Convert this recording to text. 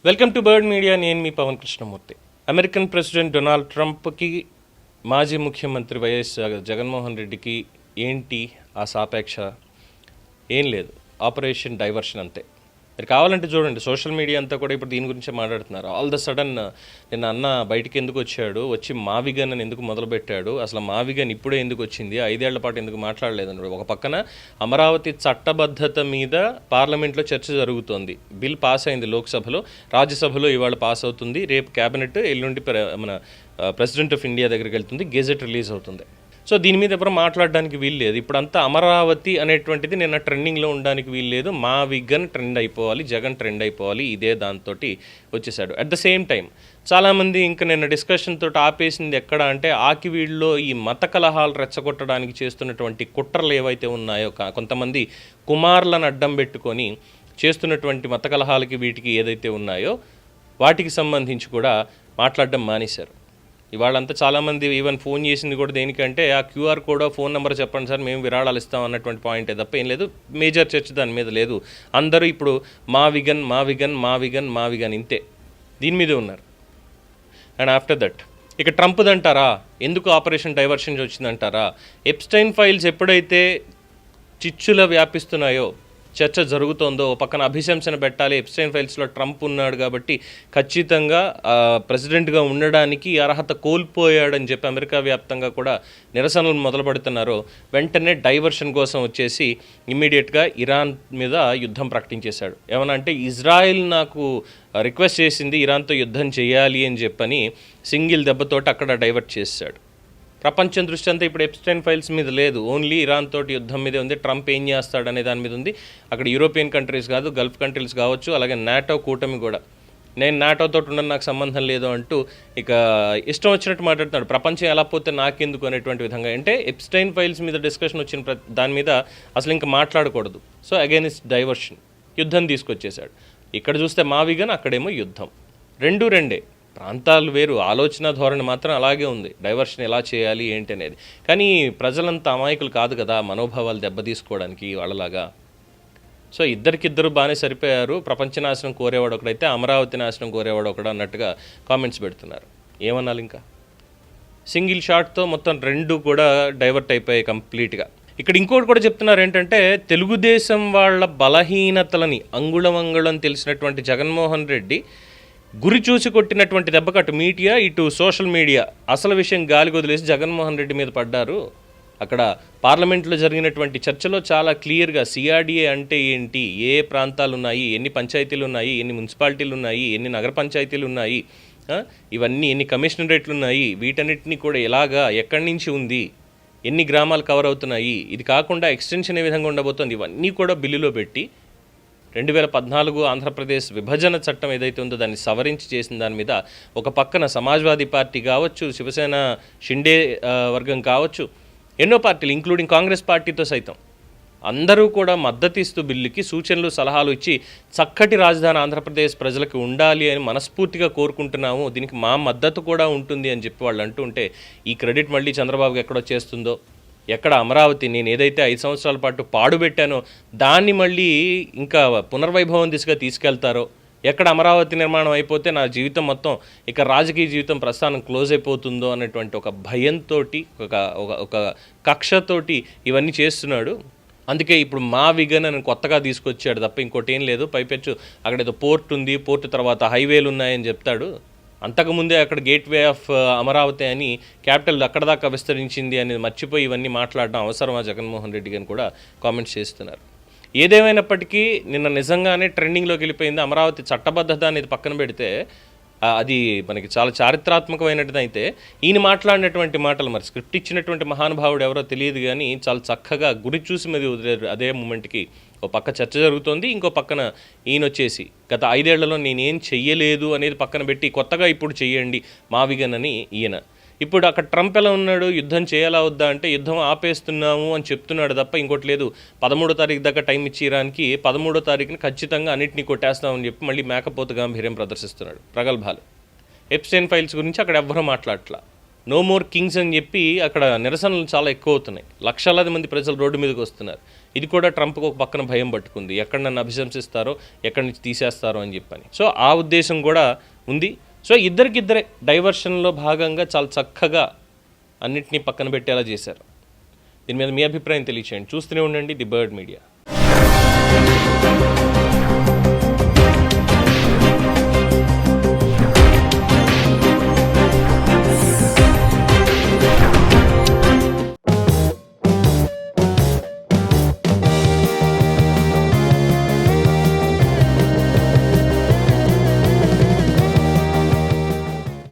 Welcome to bird media. నేను మీ Pawan Krishnamurthy. American president Donald ట్రంప్కి మాజీ ముఖ్యమంత్రి వైఎస్ జగన్మోహన్ రెడ్డికి ఏంటి ఆ సాపేక్ష? ఏం లేదు, ఆపరేషన్ డైవర్షన్ అంతే. మీరు కావాలంటే చూడండి, సోషల్ మీడియా అంతా కూడా ఇప్పుడు దీని గురించే మాట్లాడుతున్నారు. ఆల్ ద సడన్ నిన్న అన్న బయటికి ఎందుకు వచ్చాడు, వచ్చి మావిగన్ అని ఎందుకు మొదలుపెట్టాడు, అసలు మావిగన్ ఇప్పుడే ఎందుకు వచ్చింది, 5 ఏళ్ల పాటు ఎందుకు మాట్లాడలేదన్నాడు. ఒక పక్కన అమరావతి చట్టబద్ధత మీద పార్లమెంట్లో చర్చ జరుగుతోంది. బిల్ పాస్ అయింది లోక్సభలో, రాజ్యసభలో ఇవాళ పాస్ అవుతుంది. రేపు క్యాబినెట్, ఎల్లుండి మన ప్రెసిడెంట్ ఆఫ్ ఇండియా దగ్గరికి వెళ్తుంది, గెజెట్ రిలీజ్ అవుతుంది. సో దీని మీద ఎవరు మాట్లాడడానికి వీల్లేదు. ఇప్పుడంతా అమరావతి అనేటువంటిది నిన్న ట్రెండింగ్లో ఉండడానికి వీల్లేదు. మా విగన్ ట్రెండ్ అయిపోవాలి, జగన్ ట్రెండ్ అయిపోవాలి, ఇదే దాంతో వచ్చేసాడు. అట్ ద సేమ్ టైం చాలామంది ఇంకా నిన్న డిస్కషన్ తోటి ఆపేసింది ఎక్కడ అంటే, ఆకివీడులో ఈ మత కలహాలు రెచ్చగొట్టడానికి చేస్తున్నటువంటి కుట్రలు ఏవైతే ఉన్నాయో, కొంతమంది కుమారులను అడ్డం పెట్టుకొని చేస్తున్నటువంటి మత కలహాలకి వీటికి ఏదైతే ఉన్నాయో వాటికి సంబంధించి కూడా మాట్లాడడం మానేశారు. ఇవాళంతా చాలామంది ఈవెన్ ఫోన్ చేసింది కూడా దేనికంటే, ఆ క్యూఆర్ కోడ్, ఫోన్ నెంబర్ చెప్పండి సార్, మేము విరాళాలు ఇస్తాం అన్నటువంటి పాయింటే తప్ప ఏం లేదు. మేజర్ చర్చ దాని మీద లేదు. అందరూ ఇప్పుడు మా విగన్ మా విగన్ మా విగన్ మా విగన్ ఇంతే, దీని మీదే ఉన్నారు. అండ్ ఆఫ్టర్ దట్ ఇక ట్రంప్ది అంటారా, ఎందుకు ఆపరేషన్ డైవర్షన్ వచ్చిందంటారా? ఎప్స్టైన్ ఫైల్స్ ఎప్పుడైతే చిచ్చుల వ్యాపిస్తున్నాయో, చర్చ జరుగుతోందో, పక్కన అభిశంసన పెట్టాలి, ఎప్స్టైన్ ఫైల్స్లో ట్రంప్ ఉన్నాడు కాబట్టి ఖచ్చితంగా ప్రెసిడెంట్గా ఉండడానికి అర్హత కోల్పోయాడని చెప్పి అమెరికా వ్యాప్తంగా కూడా నిరసనలు మొదలు పెడుతున్నారో, వెంటనే డైవర్షన్ కోసం వచ్చేసి ఇమ్మీడియట్గా ఇరాన్ మీద యుద్ధం ప్రకటించేశాడు. ఏమన్నా అంటే, ఇజ్రాయెల్ నాకు రిక్వెస్ట్ చేసింది ఇరాన్తో యుద్ధం చేయాలి అని చెప్పని సింగిల్ దెబ్బతోటి అక్కడ డైవర్ట్ చేశాడు. ప్రపంచం దృష్టి అంతా ఇప్పుడు ఎప్స్టైన్ ఫైల్స్ మీద లేదు, ఓన్లీ ఇరాన్ తోటి యుద్ధం మీదే ఉంది. ట్రంప్ ఏం చేస్తాడనే దాని మీద ఉంది. అక్కడ యూరోపియన్ కంట్రీస్ కాదు, గల్ఫ్ కంట్రీస్ కావచ్చు, అలాగే నాటో కూటమి కూడా, నేను నాటోతో ఉండడం నాకు సంబంధం లేదు అంటూ ఇక ఇష్టం వచ్చినట్టు మాట్లాడుతున్నాడు. ప్రపంచం ఎలా పోతే నాకెందుకు అనేటువంటి విధంగా. అంటే ఎప్స్టైన్ ఫైల్స్ మీద డిస్కషన్ వచ్చిన దాని మీద అసలు ఇంకా మాట్లాడకూడదు. సో అగైనిస్ట్ డైవర్షన్, యుద్ధం తీసుకొచ్చేశాడు. ఇక్కడ చూస్తే మావిగన్, అక్కడేమో యుద్ధం. రెండే ప్రాంతాలు వేరు, ఆలోచన ధోరణి మాత్రం అలాగే ఉంది. డైవర్షన్ ఎలా చేయాలి ఏంటి అనేది. కానీ ప్రజలంతా అమాయకులు కాదు కదా, మనోభావాలు దెబ్బతీసుకోవడానికి వాళ్ళలాగా. సో ఇద్దరికిద్దరు బాగానే సరిపోయారు. ప్రపంచ నాశనం కోరేవాడు ఒకడైతే అమరావతి నాశనం కోరేవాడు ఒకడు అన్నట్టుగా కామెంట్స్ పెడుతున్నారు. ఏమన్నాలి ఇంకా? సింగిల్ షాట్తో మొత్తం రెండు కూడా డైవర్ట్ అయిపోయాయి కంప్లీట్గా. ఇక్కడ ఇంకోటి కూడా చెప్తున్నారు ఏంటంటే, తెలుగుదేశం వాళ్ళ బలహీనతలని అంగుళం తెలిసినటువంటి జగన్మోహన్ రెడ్డి గురి చూసి కొట్టినటువంటి దెబ్బకు అటు మీడియా, ఇటు సోషల్ మీడియా అసలు విషయం గాలికి వదిలేసి జగన్మోహన్ రెడ్డి మీద పడ్డారు. అక్కడ పార్లమెంట్లో జరిగినటువంటి చర్చలో చాలా క్లియర్గా సిఆర్డీఏ అంటే ఏంటి, ఏ ప్రాంతాలు ఉన్నాయి, ఎన్ని పంచాయతీలు ఉన్నాయి, ఎన్ని మున్సిపాలిటీలు ఉన్నాయి, ఎన్ని నగర పంచాయతీలు ఉన్నాయి, ఇవన్నీ ఎన్ని కమిషనరేట్లు ఉన్నాయి, వీటన్నిటిని కూడా ఎలాగా, ఎక్కడి నుంచి ఉంది, ఎన్ని గ్రామాలు కవర్ అవుతున్నాయి, ఇది కాకుండా ఎక్స్టెన్షన్ ఏ విధంగా ఉండబోతోంది, ఇవన్నీ కూడా బిల్లులో పెట్టి 2014 ఆంధ్రప్రదేశ్ విభజన చట్టం ఏదైతే ఉందో దాన్ని సవరించి చేసిన దాని మీద ఒక పక్కన సమాజ్వాదీ పార్టీ కావచ్చు, శివసేన షిండే వర్గం కావచ్చు, ఎన్నో పార్టీలు ఇంక్లూడింగ్ కాంగ్రెస్ పార్టీతో సైతం అందరూ కూడా మద్దతు ఇస్తూ బిల్లుకి సూచనలు సలహాలు ఇచ్చి చక్కటి రాజధాని ఆంధ్రప్రదేశ్ ప్రజలకు ఉండాలి అని మనస్ఫూర్తిగా కోరుకుంటున్నాము, దీనికి మా మద్దతు కూడా ఉంటుంది అని చెప్పి వాళ్ళు అంటూ ఉంటే, ఈ క్రెడిట్ మళ్ళీ చంద్రబాబుకి ఎక్కడొచ్చేస్తుందో, ఎక్కడ అమరావతి నేను ఏదైతే 5 సంవత్సరాల పాటు పాడుపెట్టానో దాన్ని మళ్ళీ ఇంకా పునర్వైభవం దిశగా తీసుకెళ్తారో, ఎక్కడ అమరావతి నిర్మాణం అయిపోతే నా జీవితం మొత్తం ఇక రాజకీయ జీవితం ప్రస్థానం క్లోజ్ అయిపోతుందో అనేటువంటి ఒక భయంతో, ఒక కక్షతోటి ఇవన్నీ చేస్తున్నాడు. అందుకే ఇప్పుడు మా విగన్ అని కొత్తగా తీసుకొచ్చాడు తప్ప ఇంకోటి ఏం లేదు. పైపెచ్చు అక్కడ ఏదో పోర్ట్ ఉంది, పోర్ట్ తర్వాత హైవేలు ఉన్నాయని చెప్తాడు. అంతకుముందే అక్కడ గేట్వే ఆఫ్ అమరావతి అని క్యాపిటల్ అక్కడ దాకా విస్తరించింది అనేది మర్చిపోయి ఇవన్నీ మాట్లాడడం అవసరమా జగన్మోహన్ రెడ్డి అని కూడా కామెంట్స్ చేస్తున్నారు. ఏదేమైనప్పటికీ నిన్న నిజంగానే ట్రెండింగ్లోకి వెళ్ళిపోయింది. అమరావతి చట్టబద్ధత అనేది పక్కన పెడితే అది మనకి చాలా చారిత్రాత్మకమైనది. అయితే ఈయన మాట్లాడినటువంటి మాటలు, మరి స్క్రిప్ట్ ఇచ్చినటువంటి మహానుభావుడు ఎవరో తెలియదు కానీ చాలా చక్కగా గురి చూసి మీద వదిలేరు. అదే మూమెంట్కి ఒక పక్క చర్చ జరుగుతోంది, ఇంకో పక్కన ఈయన వచ్చేసి గత 5 ఏళ్లలో నేనేం చెయ్యలేదు అనేది పక్కన పెట్టి కొత్తగా ఇప్పుడు చెయ్యండి మావిగన్ అని ఈయన. ఇప్పుడు అక్కడ ట్రంప్ ఎలా ఉన్నాడు, యుద్ధం చేయాలా వద్దా అంటే యుద్ధం ఆపేస్తున్నాము అని చెప్తున్నాడు తప్ప ఇంకోటి లేదు. 13వ తారీఖు దాకా టైం ఇచ్చి ఇరాన్కి 13వ తారీఖుని ఖచ్చితంగా అన్నింటినీ కొట్టేస్తామని చెప్పి మళ్ళీ మేకపోతు గాంభీర్యం ప్రదర్శిస్తున్నాడు, ప్రగల్భాలు. ఎప్స్టైన్ ఫైల్స్ గురించి అక్కడ ఎవ్వరూ మాట్లాడట్లా. నో మోర్ కింగ్స్ అని చెప్పి అక్కడ నిరసనలు చాలా ఎక్కువ అవుతున్నాయి. లక్షలాది మంది ప్రజలు రోడ్డు మీదకి వస్తున్నారు. ఇది కూడా ట్రంప్కి ఒక పక్కన భయం పట్టుకుంది, ఎక్కడ నన్ను అభిశంసిస్తారో, ఎక్కడి నుంచి తీసేస్తారో అని చెప్పని. సో ఆ ఉద్దేశం కూడా ఉంది. సో ఇద్దరికిద్దరే డైవర్షన్లో భాగంగా చాలా చక్కగా అన్నింటినీ పక్కన పెట్టేలా చేశారు. దీని మీద మీ అభిప్రాయం తెలియచేయండి. చూస్తూనే ఉండండి ది బర్డ్ మీడియా.